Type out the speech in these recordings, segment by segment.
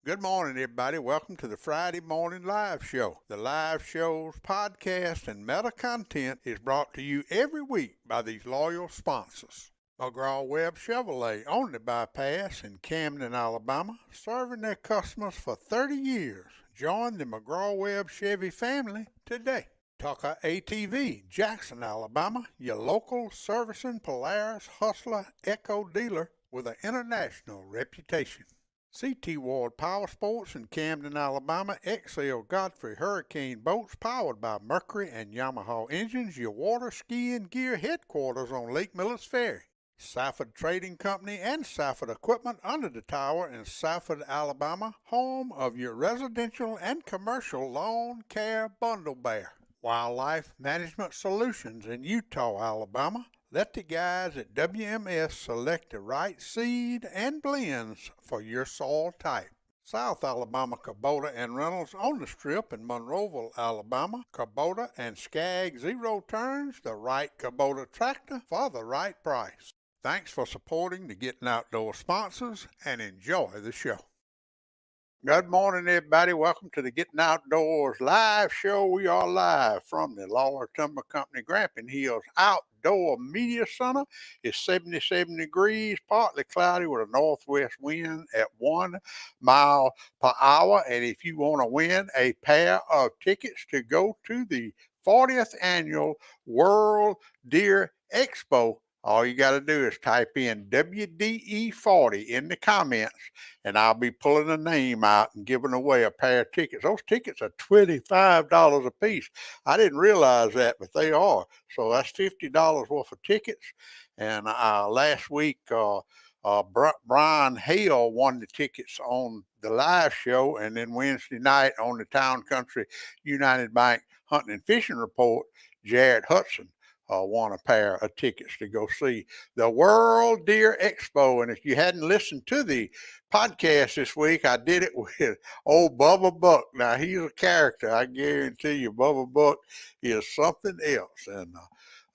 Good morning, everybody. Welcome to the Friday Morning Live Show. The live show's podcast and meta content is brought to you every week by these loyal sponsors. McGraw-Webb Chevrolet on the bypass in Camden, Alabama, serving their customers for 30 years. Join the McGraw-Webb Chevy family today. Tucker ATV, Jackson, Alabama, your local servicing Polaris Hustler Echo dealer with an international reputation. CT Ward Power Sports in Camden, Alabama, XL Godfrey Hurricane Boats powered by Mercury and Yamaha engines, your water skiing gear headquarters on Lake Millers Ferry. Safford Trading Company and Safford Equipment under the tower in Safford, Alabama, home of your residential and commercial lawn care bundle bear. Wildlife Management Solutions in Eutaw, Alabama. Let the guys at WMS select the right seed and blends for your soil type. South Alabama Kubota and Reynolds on the Strip in Monroeville, Alabama. Kubota and Skag Zero Turns, the right Kubota tractor for the right price. Thanks for supporting the Gettin Outdoor sponsors and enjoy the show. Good morning, everybody. Welcome to the Gettin Outdoors live show. We are live from the Lower Timber Company Grampian Hills Outdoor Media Center. It's 77 degrees, partly cloudy with a northwest wind at 1 mile per hour. And if you want to win a pair of tickets to go to the 40th Annual World Deer Expo, all you got to do is type in WDE40 in the comments, and I'll be pulling a name out and giving away a pair of tickets. Those tickets are $25 a piece. I didn't realize that, but they are. So that's $50 worth of tickets. And last week, Brian Hale won the tickets on the live show, and then Wednesday night on the Town Country United Bank Hunting and Fishing Report, Jared Hudson won a pair of tickets to go see the World Deer Expo. And if you hadn't listened to the podcast this week, I did it with old Bubba Buck. Now, he's a character. I guarantee you, Bubba Buck is something else. And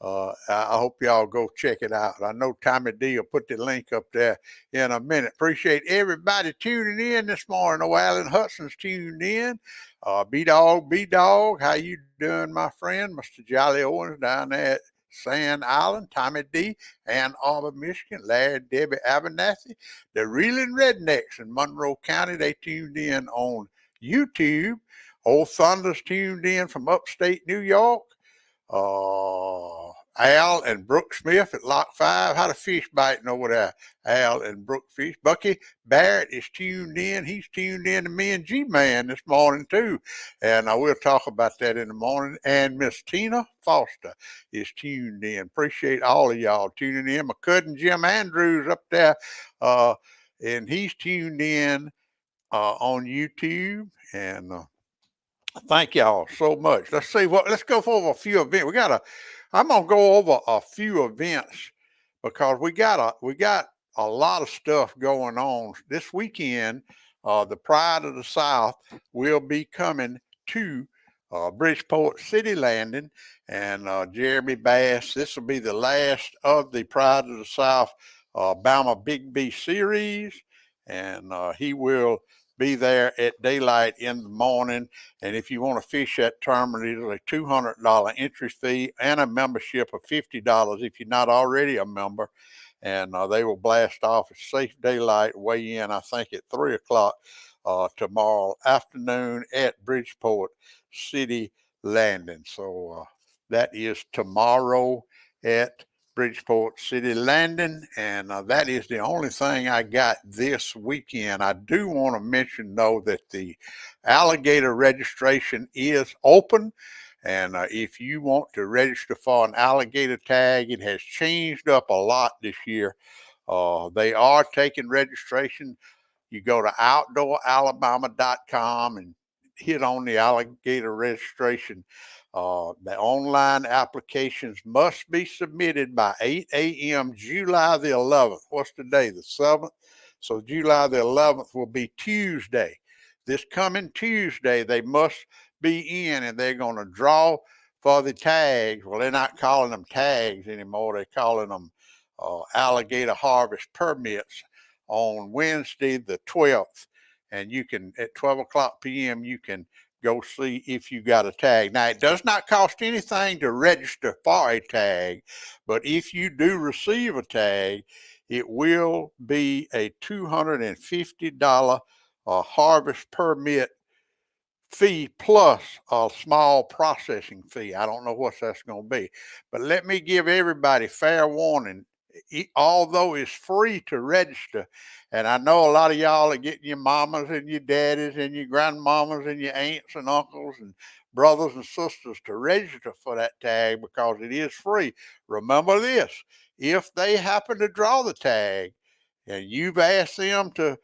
I hope y'all go check it out. I know Tommy D will put the link up there in a minute. Appreciate everybody tuning in this morning. Oh, Alan Hudson's tuned in. B-Dog, how you doing, my friend? Mr. Jolly Owens down there at Sand Island. Tommy D, Ann Arbor, Michigan. Larry, Debbie Abernathy. The Reeling Rednecks in Monroe County, they tuned in on YouTube. Old Thunder's tuned in from upstate New York. Al and Brooke Smith at Lock 5. How the fish biting over there? Al and Brooke Fish. Bucky Barrett is tuned in. He's tuned in to me and G-Man this morning, too. And I will talk about that in the morning. And Miss Tina Foster is tuned in. Appreciate all of y'all tuning in. My cousin Jim Andrews up there, and he's tuned in on YouTube. And thank y'all so much. Let's go over a few events. I'm gonna go over a few events because we got a lot of stuff going on this weekend. The Pride of the South will be coming to Bridgeport City Landing, and Jeremy Bass. This will be the last of the Pride of the South Bama Big B series, and he will be there at daylight in the morning. And if you want to fish that tournament, it's a $200 entry fee and a membership of $50 if you're not already a member. And they will blast off at safe daylight, weigh in, I think, at 3 o'clock tomorrow afternoon at Bridgeport City Landing. So that is tomorrow at Bridgeport City Landing, and that is the only thing I got this weekend. I do want to mention, though, that the alligator registration is open, and if you want to register for an alligator tag, it has changed up a lot this year. They are taking registration. You go to outdooralabama.com and hit on the alligator registration. The online applications must be submitted by 8 a.m. July the 11th. What's today? The 7th. So July the 11th will be Tuesday. This coming Tuesday, they must be in, and they're going to draw for the tags. Well, they're not calling them tags anymore. They're calling them alligator harvest permits on Wednesday the 12th. And you can, at 12 o'clock p.m., you can go see if you got a tag. Now, it does not cost anything to register for a tag, but if you do receive a tag, it will be a $250 harvest permit fee plus a small processing fee. I don't know what that's going to be, but let me give everybody fair warning. Although it's free to register, and I know a lot of y'all are getting your mamas and your daddies and your grandmamas and your aunts and uncles and brothers and sisters to register for that tag because it is free. Remember this: if they happen to draw the tag and you've asked them to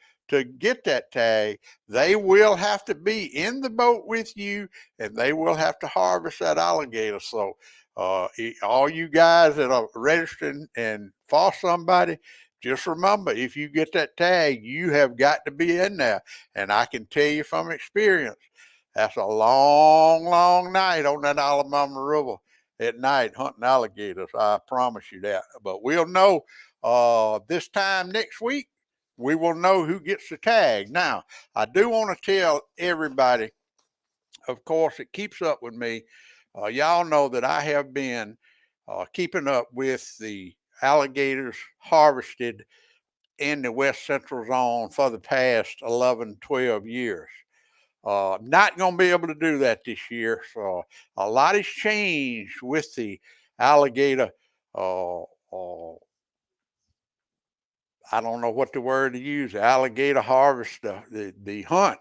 get that tag, they will have to be in the boat with you, and they will have to harvest that alligator. So all you guys that are registering and for somebody, just remember, if you get that tag, you have got to be in there. And I can tell you from experience, that's a long, long night on that Alabama River at night hunting alligators. I promise you that. But we'll know this time next week, we will know who gets the tag. Now, I do want to tell everybody, of course, it keeps up with me. Y'all know that I have been keeping up with the alligators harvested in the West Central Zone for the past 11, 12 years. Not going to be able to do that this year. So a lot has changed with the alligator. I don't know what the word to use. Alligator harvest, the hunt.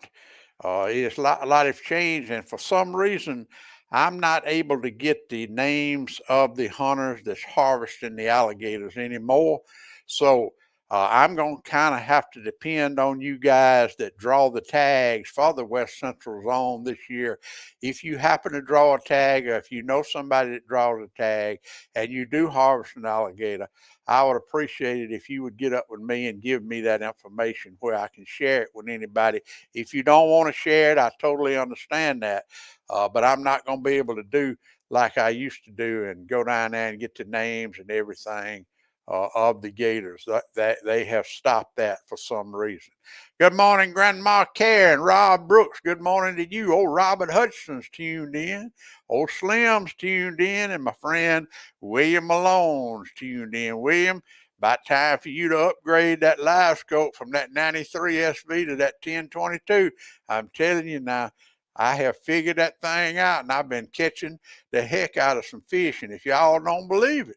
It's a lot has changed, and for some reason, I'm not able to get the names of the hunters that's harvesting the alligators anymore. So I'm going to kind of have to depend on you guys that draw the tags for the West Central Zone this year. If you happen to draw a tag, or if you know somebody that draws a tag and you do harvest an alligator, I would appreciate it if you would get up with me and give me that information where I can share it with anybody. If you don't want to share it, I totally understand that. But I'm not going to be able to do like I used to do and go down there and get the names and everything of the gators. That they have stopped that for some reason. Good morning, Grandma Karen, Rob Brooks. Good morning to you. Old Robert Hutchinson's tuned in. Old Slim's tuned in, and my friend William Malone's tuned in. William, about time for you to upgrade that live scope from that 93 SV to that 1022. I'm telling you now, I have figured that thing out, and I've been catching the heck out of some fish. And if y'all don't believe it,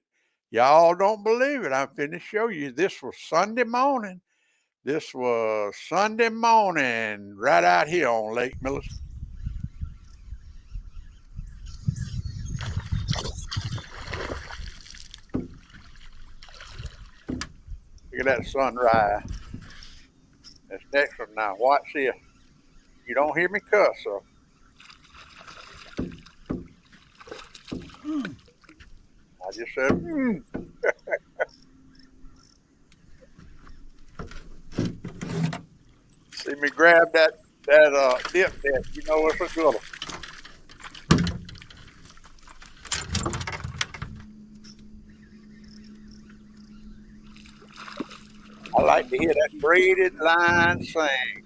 I'm finna show you. This was Sunday morning. Right out here on Lake Millers. Look at that sunrise. That's next one now. Watch this. You don't hear me cuss, so. I just said, See me grab that dip net. You know it's a good one. I like to hear that braided line sing.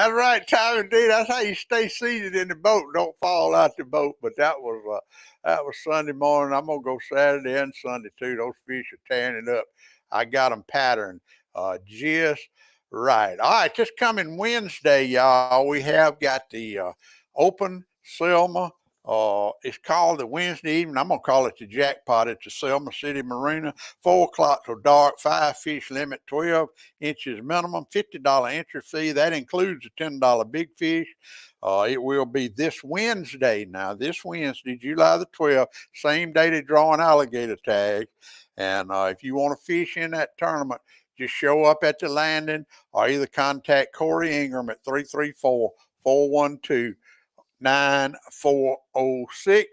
That's right, Tommy D. That's how you stay seated in the boat. Don't fall out the boat. But that was Sunday morning. I'm gonna go Saturday and Sunday too. Those fish are tearing it up. I got them patterned just right. All right, this coming Wednesday, y'all, we have got the Open Selma. It's called the Wednesday evening. I'm gonna call it the jackpot at the Selma City Marina. 4 o'clock till dark. 5 fish limit. 12 inches minimum. $50 entry fee. That includes a $10 big fish. It will be this Wednesday. Now, this Wednesday, July the 12th, same day they draw an alligator tag. And if you want to fish in that tournament, just show up at the landing or either contact Corey Ingram at 334-412-9406.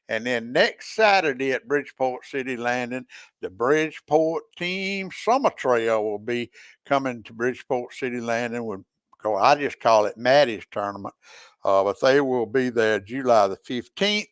And then next Saturday at Bridgeport City Landing, the Bridgeport Team Summer Trail will be coming to Bridgeport City Landing. I just call it Maddie's tournament, but they will be there July the 15th.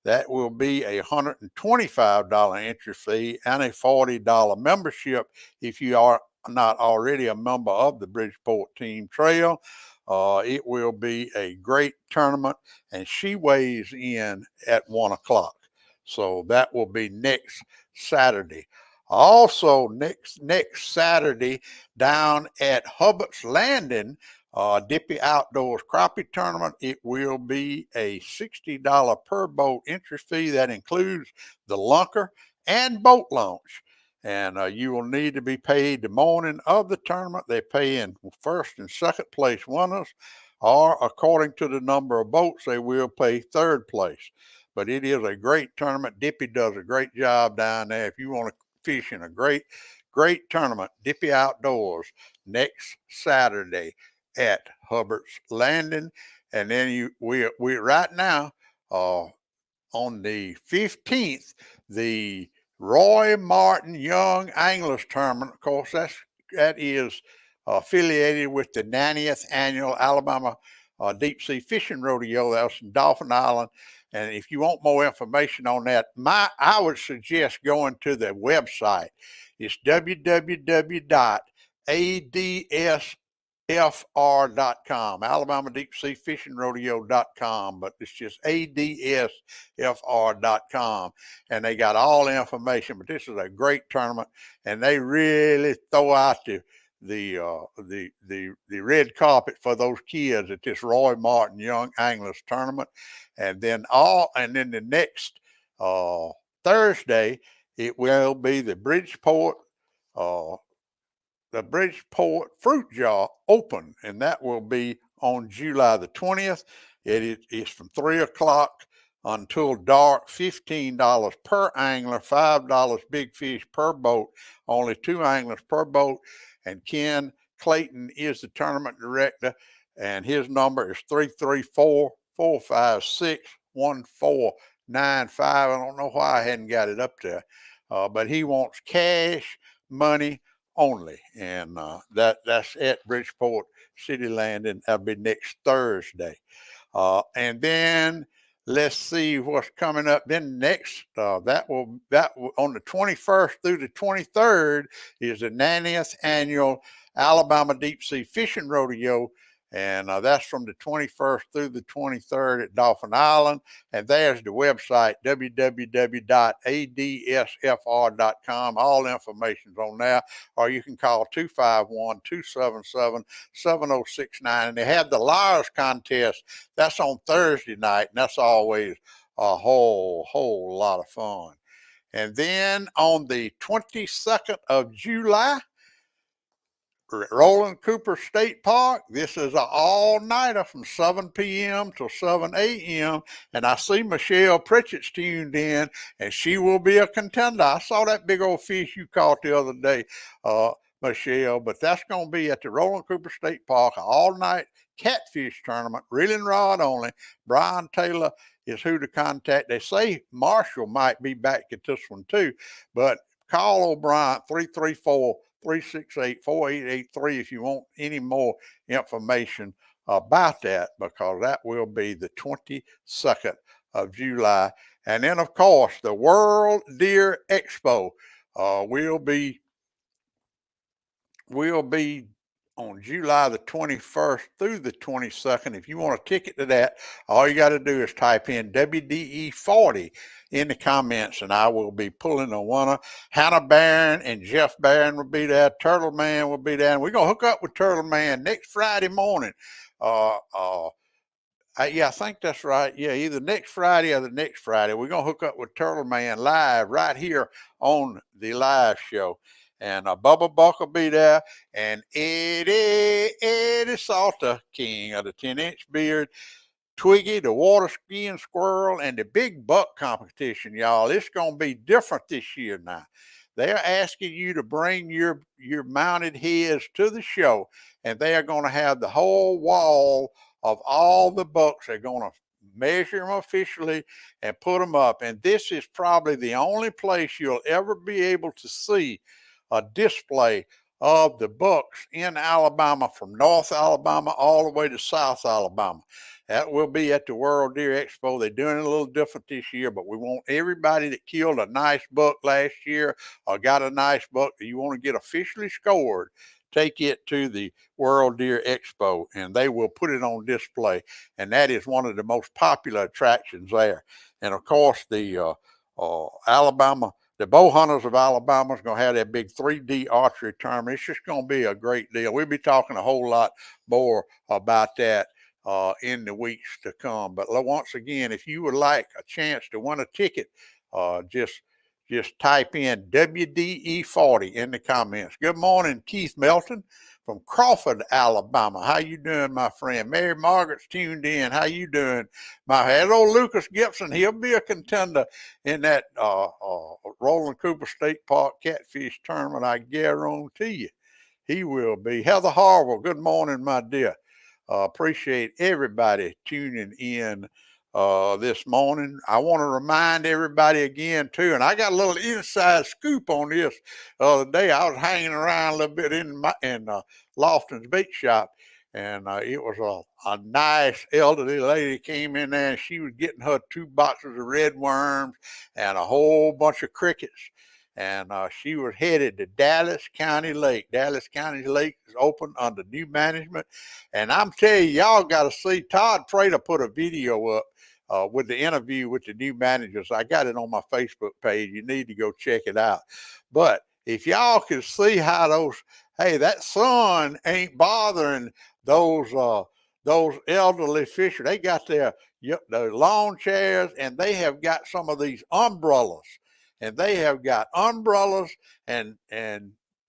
That will be a $125 entry fee and a $40 membership if you are not already a member of the Bridgeport Team Trail. It will be a great tournament, and she weighs in at 1 o'clock. So that will be next Saturday. Also, next Saturday down at Hubbart's Landing, Dippy Outdoors Crappie Tournament, it will be a $60 per boat entry fee. That includes the lunker and boat launch. And you will need to be paid the morning of the tournament. They pay in first and second place winners, or according to the number of boats, they will pay third place. But it is a great tournament. Dippy does a great job down there. If you want to fish in a great tournament, Dippy Outdoors next Saturday at Hubbart's Landing. And then we right now on the 15th, the Roy Martin Young Anglers Tournament. Of course, that is affiliated with the 90th annual Alabama Deep Sea Fishing Rodeo. That's in Dauphin Island. And if you want more information on that, I would suggest going to the website. It's www.adsfr.com, Alabama Deep Sea Fishing Rodeo.com, but it's just adsfr.com, and they got all the information. But this is a great tournament, and they really throw out the red carpet for those kids at this Roy Martin Young Anglers Tournament. And then the next Thursday, it will be the Bridgeport Fruit Jar Open, and that will be on July the 20th. It is from 3 o'clock until dark. $15 per angler, $5 big fish per boat, only 2 anglers per boat. And Ken Clayton is the tournament director, and his number is 334-456-1495. I don't know why I hadn't got it up there, but he wants cash money only, and that's at Bridgeport City Landing. That'll be next Thursday. And then let's see what's coming up. Then next, that will on the 21st through the 23rd is the 90th annual Alabama Deep Sea Fishing Rodeo. And that's from the 21st through the 23rd at Dauphin Island. And there's the website, www.adsfr.com. All information's on there. Or you can call 251-277-7069. And they have the Liars Contest. That's on Thursday night, and that's always a whole lot of fun. And then on the 22nd of July, Roland Cooper State Park. This is an all-nighter from 7 p.m. till 7 a.m. And I see Michelle Pritchett's tuned in, and she will be a contender. I saw that big old fish you caught the other day, Michelle. But that's going to be at the Roland Cooper State Park, an all-night catfish tournament, reeling rod only. Brian Taylor is who to contact. They say Marshall might be back at this one too, but call O'Brien 334-368-4883 if you want any more information about that, because that will be the 22nd of July. And then, of course, the World Deer Expo will be on July the 21st through the 22nd. If you want a ticket to that, all you got to do is type in WDE 40 in the comments, and I will be pulling a winner. Hannah Barron and Jeff Barron will be there. Turtle Man will be there. And we're going to hook up with Turtle Man next Friday morning. Yeah, I think that's right. Yeah, either next Friday or the next Friday. We're going to hook up with Turtle Man live right here on the live show. And Bubba Buck will be there. And Eddie Salter, king of the 10-inch beard, Twiggy, the water skiing squirrel, and the big buck competition, y'all. It's going to be different this year now. They're asking you to bring your mounted heads to the show, and they are going to have the whole wall of all the bucks. They're going to measure them officially and put them up. And this is probably the only place you'll ever be able to see a display of the bucks in Alabama, from North Alabama all the way to South Alabama. That will be at the World Deer Expo. They're doing it a little different this year, but we want everybody that killed a nice buck last year or got a nice buck that you want to get officially scored, take it to the World Deer Expo, and they will put it on display. And that is one of the most popular attractions there. And of course, the bow hunters of Alabama is going to have that big 3D archery tournament. It's just going to be a great deal. We'll be talking a whole lot more about that in the weeks to come. But once again, if you would like a chance to win a ticket, just type in WDE 40 in the comments. Good morning, Keith Melton from Crawford, Alabama. How you doing, my friend? Mary Margaret's tuned in. How you doing, my head? Old Lucas Gibson, he'll be a contender in that Roland Cooper State Park Catfish Tournament, I guarantee you. He will be. Heather Harville, good morning, my dear. Appreciate everybody tuning in this morning. I want to remind everybody again, too, and I got a little inside scoop on this the other day. I was hanging around a little bit in Lofton's Bait Shop, and it was a nice elderly lady came in there, and she was getting her 2 boxes of red worms and a whole bunch of crickets. And she was headed to Dallas County Lake. Dallas County Lake is open under new management. And I'm telling you, y'all got to see. Todd Prater put a video up with the interview with the new managers. I got it on my Facebook page. You need to go check it out. But if y'all can see how that sun ain't bothering those elderly fishers. They got their lawn chairs, and they have got some of these umbrellas. And they have got umbrellas and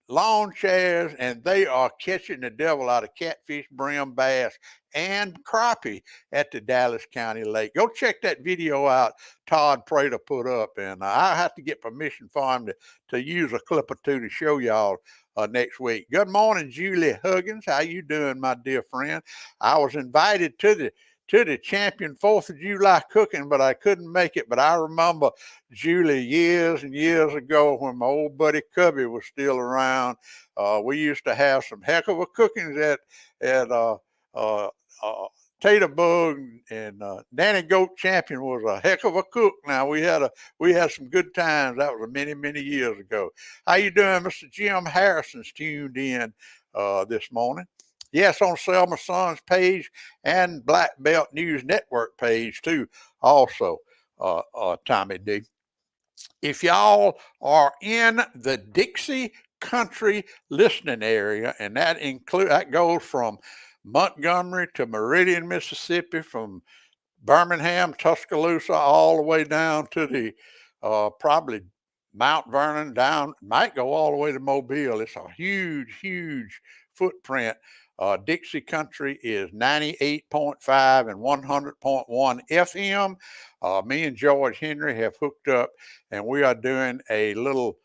lawn chairs, and they are catching the devil out of catfish, brim, bass, and crappie at the Dallas County Lake. Go check that video out Todd Prater put up, and I have to get permission for him to use a clip or two to show y'all next week. Good morning, Julie Huggins. How you doing, my dear friend? I was invited to the Champion 4th of July cooking, but I couldn't make it. But I remember Julie years and years ago when my old buddy Cubby was still around. We used to have some heck of a cookings at Tater Bug, and Danny Goat Champion was a heck of a cook. Now we had some good times. That was many years ago. How you doing, Mr. Jim Harrison's tuned in this morning? Yes, on Selma Son's page and Black Belt News Network page too. Also, Tommy D. If y'all are in the Dixie Country listening area, and that goes from Montgomery to Meridian, Mississippi, from Birmingham, Tuscaloosa, all the way down to the probably Mount Vernon, down, might go all the way to Mobile. It's a huge footprint. Dixie Country is 98.5 and 100.1 FM. Me and George Henry have hooked up, and we are doing a little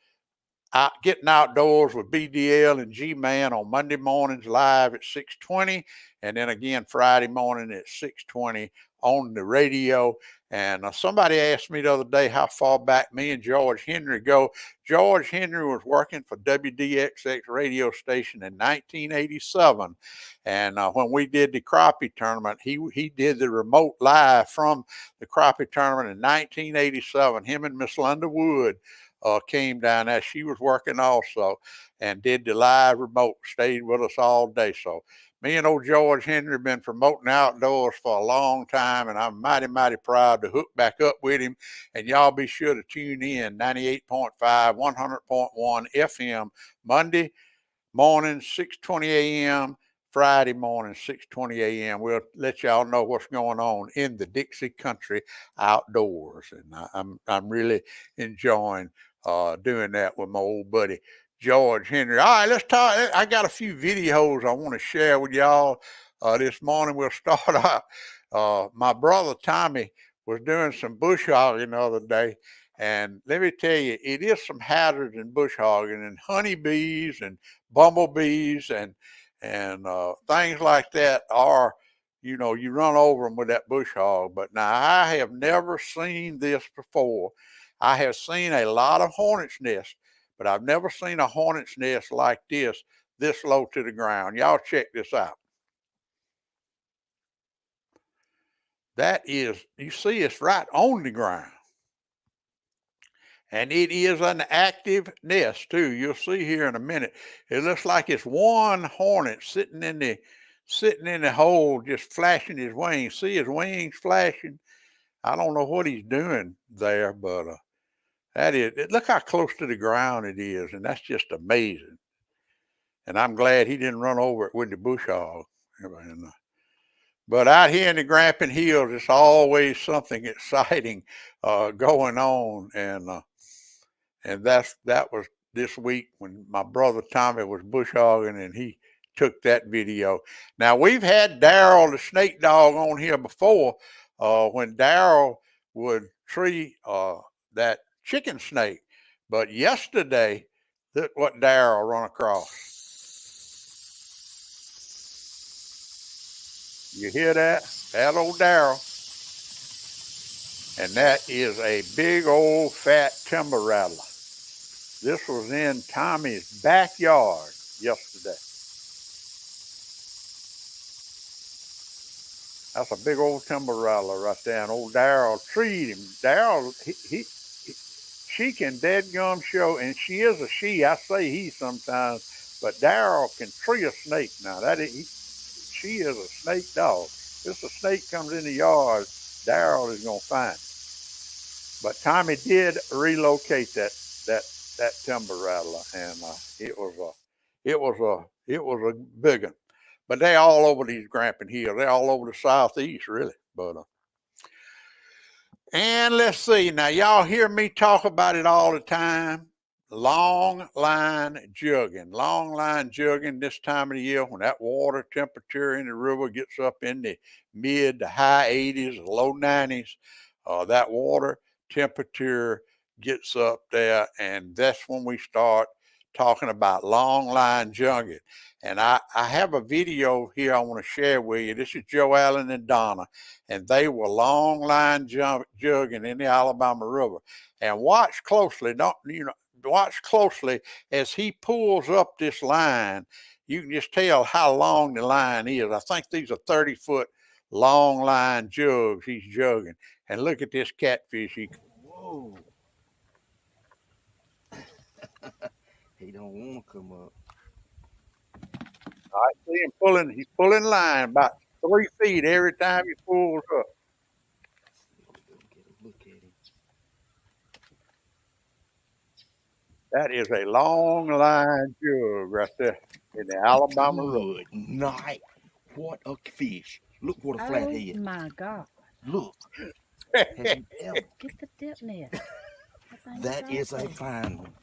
getting outdoors with BDL and G-Man on Monday mornings live at 6:20, and then again Friday morning at 6:20 on the radio. And somebody asked me the other day how far back me and George Henry go. George Henry was working for WDXX radio station in 1987. And when we did the crappie tournament, he did the remote live from the crappie tournament in 1987. Him and Miss Linda Wood came down there. She was working also and did the live remote, stayed with us all day. So me and old George Henry have been promoting outdoors for a long time, and I'm mighty, mighty proud to hook back up with him. And y'all be sure to tune in 98.5, 100.1 FM Monday morning, 6:20 a.m., Friday morning, 6:20 a.m. We'll let y'all know what's going on in the Dixie country outdoors. And I'm really enjoying doing that with my old buddy George Henry. All right, let's talk. I got a few videos I want to share with y'all this morning. We'll start out. My brother Tommy was doing some bush hogging the other day. And let me tell you, it is some hazards in bush hogging, and honeybees and bumblebees and things like that are, you run over them with that bush hog. But now I have never seen this before. I have seen a lot of hornet's nests, but I've never seen a hornet's nest like this low to the ground. Y'all check this out. That is, you see, it's right on the ground. And it is an active nest too. You'll see here in a minute. It looks like it's one hornet sitting in the hole, just flashing his wings. See his wings flashing? I don't know what he's doing there, but that is. Look how close to the ground it is, and that's just amazing. And I'm glad he didn't run over it with the bush hog. But out here in the Grampian Hills, it's always something exciting going on, and that was this week when my brother Tommy was bush hogging, and he took that video. Now, we've had Daryl the snake dog on here before when Daryl would tree that chicken snake. But yesterday, look what Daryl run across. You hear that? That old Daryl. And that is a big old fat timber rattler. This was in Tommy's backyard yesterday. That's a big old timber rattler right there. And old Daryl treed him. Daryl, she can deadgum show, and she is a she. I say he sometimes, but Daryl can tree a snake. Now she is a snake dog. If a snake comes in the yard, Daryl is gonna find it. But Tommy did relocate that timber rattler, and it was a big one. But they're all over these Grampian Hills. They're all over the southeast, really. But and let's see. Now, y'all hear me talk about it all the time. Long line jugging. Long line jugging this time of the year when that water temperature in the river gets up in the mid to high 80s, low 90s. That water temperature gets up there, and that's when we start talking about long line jugging. And I have a video here I want to share with you. This is Joe Allen and Donna, and they were long line jugging in the Alabama River. And watch closely. Watch closely as he pulls up this line. You can just tell how long the line is. I think these are 30-foot long line jugs he's jugging. And look at this catfish. Whoa. He don't want to come up. I see him pulling. He's pulling line about 3 feet every time he pulls up. Get a look at him. That is a long line jug right there in the Alabama River. Good night. What a fish. Look what a flathead. Oh my God. Look. Have you ever? Get the dip net. That is a fine one.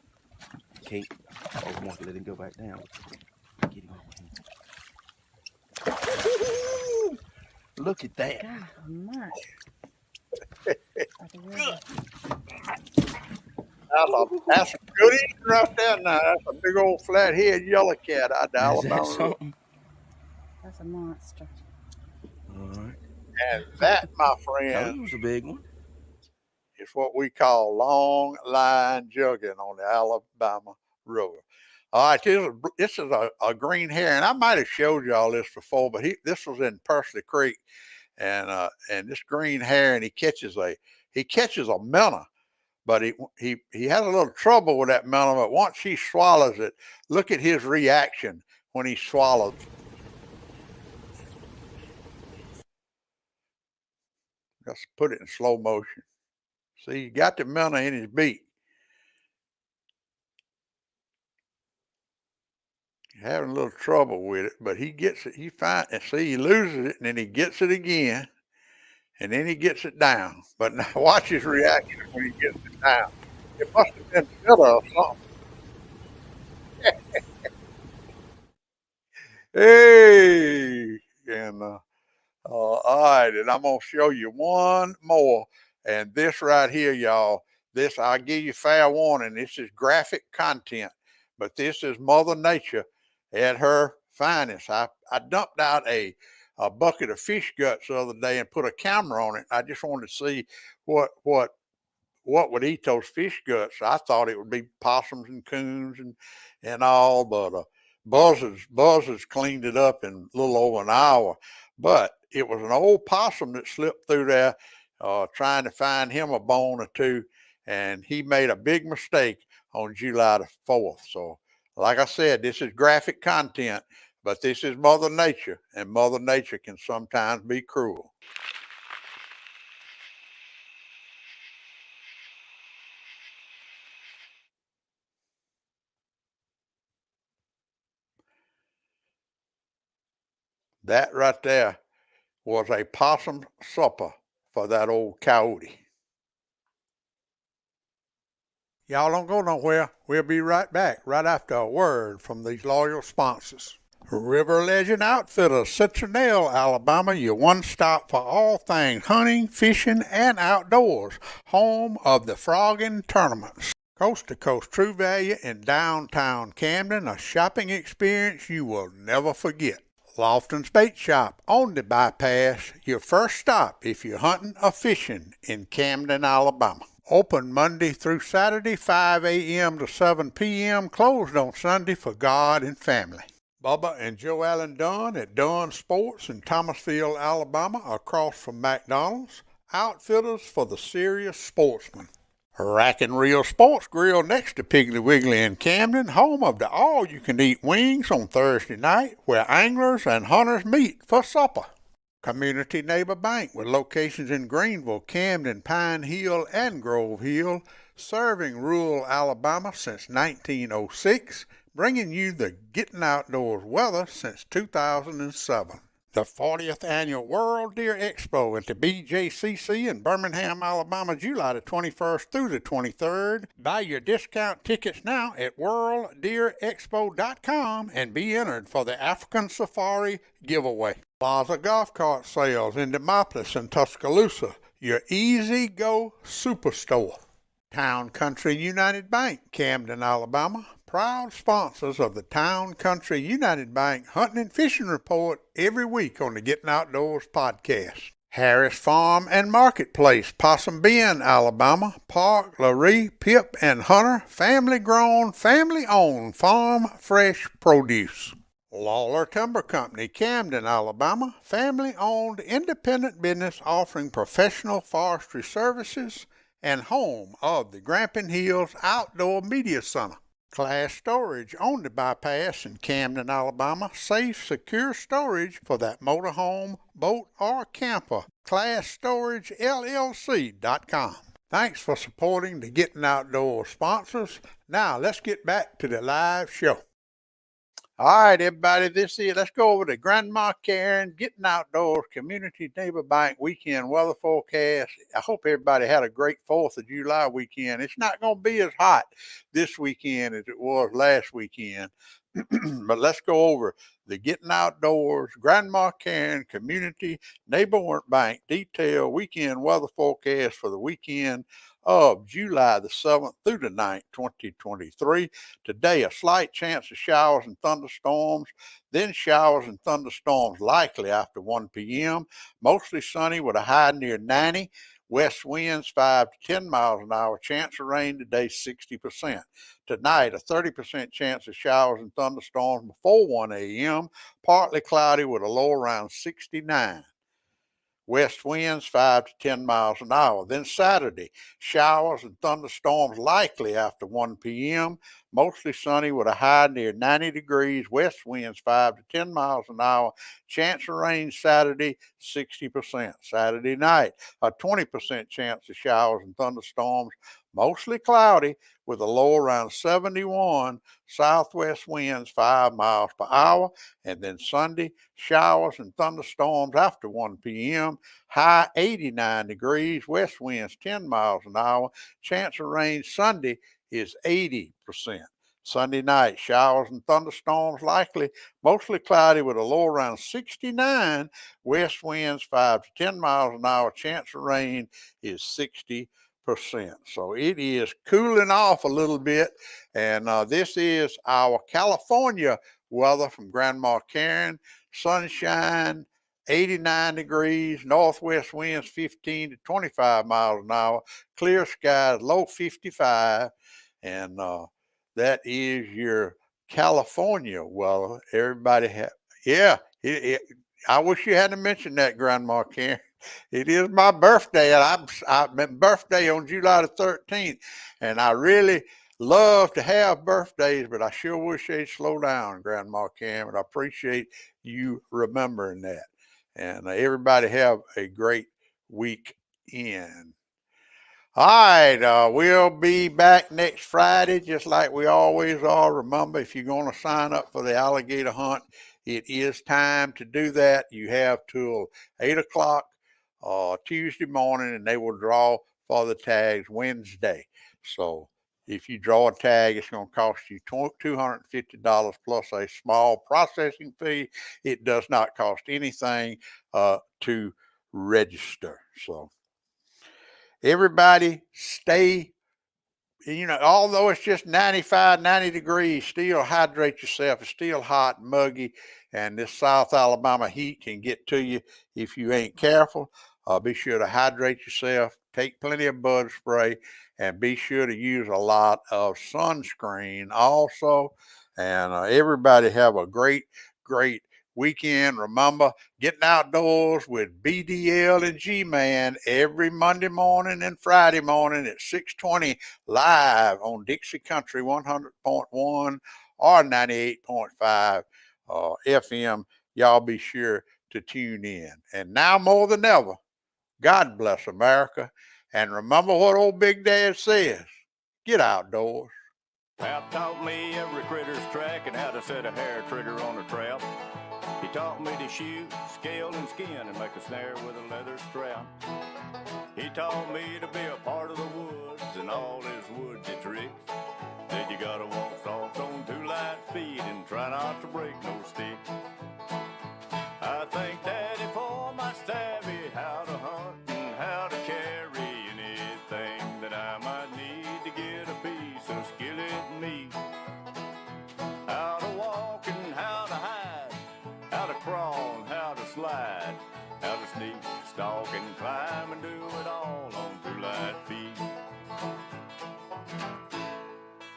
Kate, I want to let him go back down. Get him over here. Look at that. God almighty. That's a good eating right there now. That's a big old flathead yellow cat out of Alabama River. That's a monster. All right. And that, my friend, was a big one. is what we call long line jugging on the Alabama River. All right, this is a green heron. I might have showed y'all this before, but this was in Pursley Creek, and this green heron he catches a minnow, but he has a little trouble with that melon. But once he swallows it, look at his reaction when he swallows. Just put it in slow motion. See, he got the melon in his beak. Having a little trouble with it, but he gets it. He finds and see he loses it, and then he gets it again, and then he gets it down. But now watch his reaction when he gets it down. It must have been bitter or something. Hey, and all right, and I'm gonna show you one more, and this right here, y'all. This I'll give you fair warning. This is graphic content, but this is Mother Nature at her finest. I dumped out a bucket of fish guts the other day and put a camera on it. I just wanted to see what would eat those fish guts. I thought it would be possums and coons and all, but buzzards cleaned it up in a little over an hour. But it was an old possum that slipped through there, trying to find him a bone or two, and he made a big mistake on July the 4th. So, like I said, this is graphic content, but this is Mother Nature, and Mother Nature can sometimes be cruel. That right there was a possum supper for that old coyote. Y'all don't go nowhere. We'll be right back right after a word from these loyal sponsors. River Legend Outfitters, Citronelle, Alabama, your one stop for all things hunting, fishing, and outdoors. Home of the frogging tournaments. Coast to coast true value in downtown Camden, a shopping experience you will never forget. Lofton's Bait Shop on the bypass, your first stop if you're hunting or fishing in Camden, Alabama. Open Monday through Saturday, 5 a.m. to 7 p.m., closed on Sunday for God and family. Bubba and Joe Allen Dunn at Dunn Sports in Thomasville, Alabama, across from McDonald's. Outfitters for the serious sportsman. Rack and Reel Sports Grill next to Piggly Wiggly in Camden, home of the all-you-can-eat wings on Thursday night, where anglers and hunters meet for supper. Community Neighbor Bank with locations in Greenville, Camden, Pine Hill, and Grove Hill, serving rural Alabama since 1906, bringing you the Gettin Outdoors weather since 2007. The 40th Annual World Deer Expo at the BJCC in Birmingham, Alabama, July the 21st through the 23rd. Buy your discount tickets now at worlddeerexpo.com and be entered for the African Safari giveaway. Plaza Golf Cart Sales in Demopolis and Tuscaloosa, your Easy Go Superstore. Town Country United Bank, Camden, Alabama, proud sponsors of the Town Country United Bank Hunting and Fishing Report every week on the Gettin Outdoors podcast. Harris Farm and Marketplace, Possum Bend, Alabama, Park, Laree, Pip, and Hunter, family-grown, family-owned farm fresh produce. Lawler Timber Company, Camden, Alabama, family-owned independent business offering professional forestry services and home of the Grampian Hills Outdoor Media Center. Class Storage on the bypass in Camden, Alabama. Safe, secure storage for that motorhome, boat, or camper. ClassStorageLLC.com. Thanks for supporting the Gettin Outdoors sponsors. Now let's get back to the live show. All right, everybody, let's go over to Grandma Karen, Gettin Outdoors Community Neighbor Bank weekend weather forecast. I hope everybody had a great 4th of July weekend. It's not going to be as hot this weekend as it was last weekend, but let's go over the Gettin Outdoors, Grandma Karen Community Neighbor Bank detailed weekend weather forecast for the weekend of July the 7th through the 9th, 2023. Today, a slight chance of showers and thunderstorms, then showers and thunderstorms likely after 1 p.m. Mostly sunny with a high near 90. West winds 5 to 10 miles an hour. Chance of rain today 60%. Tonight, a 30% chance of showers and thunderstorms before 1 a.m. Partly cloudy with a low around 69. west winds 5 to 10 miles an hour. Then Saturday, showers and thunderstorms likely after 1 p.m. Mostly sunny with a high near 90 degrees, west winds 5 to 10 miles an hour. Chance of rain Saturday, 60%. Saturday night, a 20% chance of showers and thunderstorms, mostly cloudy with a low around 71, southwest winds 5 miles per hour. And then Sunday, showers and thunderstorms after 1 p.m., high 89 degrees, west winds 10 miles an hour. Chance of rain Sunday is 80%. Sunday night, showers and thunderstorms likely, mostly cloudy with a low around 69, west winds 5 to 10 miles an hour. Chance of rain is 60%. So it is cooling off a little bit, and this is our California weather from Grandma Karen. Sunshine, 89 degrees, northwest winds 15 to 25 miles an hour, clear skies, low 55, and that is your California weather. Everybody yeah, I wish you hadn't mentioned that, Grandma Karen. It is my birthday, and I'm birthday on July the 13th, and I really love to have birthdays, but I sure wish they'd slow down, Grandma Cam, and I appreciate you remembering that. And everybody have a great weekend. All right, we'll be back next Friday, just like we always are. Remember, if you're going to sign up for the alligator hunt, it is time to do that. You have till 8 o'clock Tuesday morning, and they will draw for the tags Wednesday. So if you draw a tag, it's going to cost you $250 plus a small processing fee. It does not cost anything to register. So everybody stay, although it's just 95, 90 degrees, still hydrate yourself. It's still hot and muggy, and this South Alabama heat can get to you if you ain't careful. Be sure to hydrate yourself, take plenty of bug spray, and be sure to use a lot of sunscreen also. And everybody have a great, great weekend. Remember, getting outdoors with BDL and G-Man every Monday morning and Friday morning at 6:20 live on Dixie Country 100.1 or 98.5 FM. Y'all be sure to tune in. And now more than ever, God bless America. And remember what old Big Dad says, get outdoors. Pap taught me every critter's track and how to set a hair trigger on a trap. He taught me to shoot, scale, and skin and make a snare with a leather strap. He taught me to be a part of the woods and all his woodsy tricks. Said you gotta walk soft on 2 light feet and try not to break no stick. I thank Daddy for my savvy, how to hunt and how to carry anything that I might need to get a piece of skillet meat. How to walk and how to hide, how to crawl and how to slide, how to sneak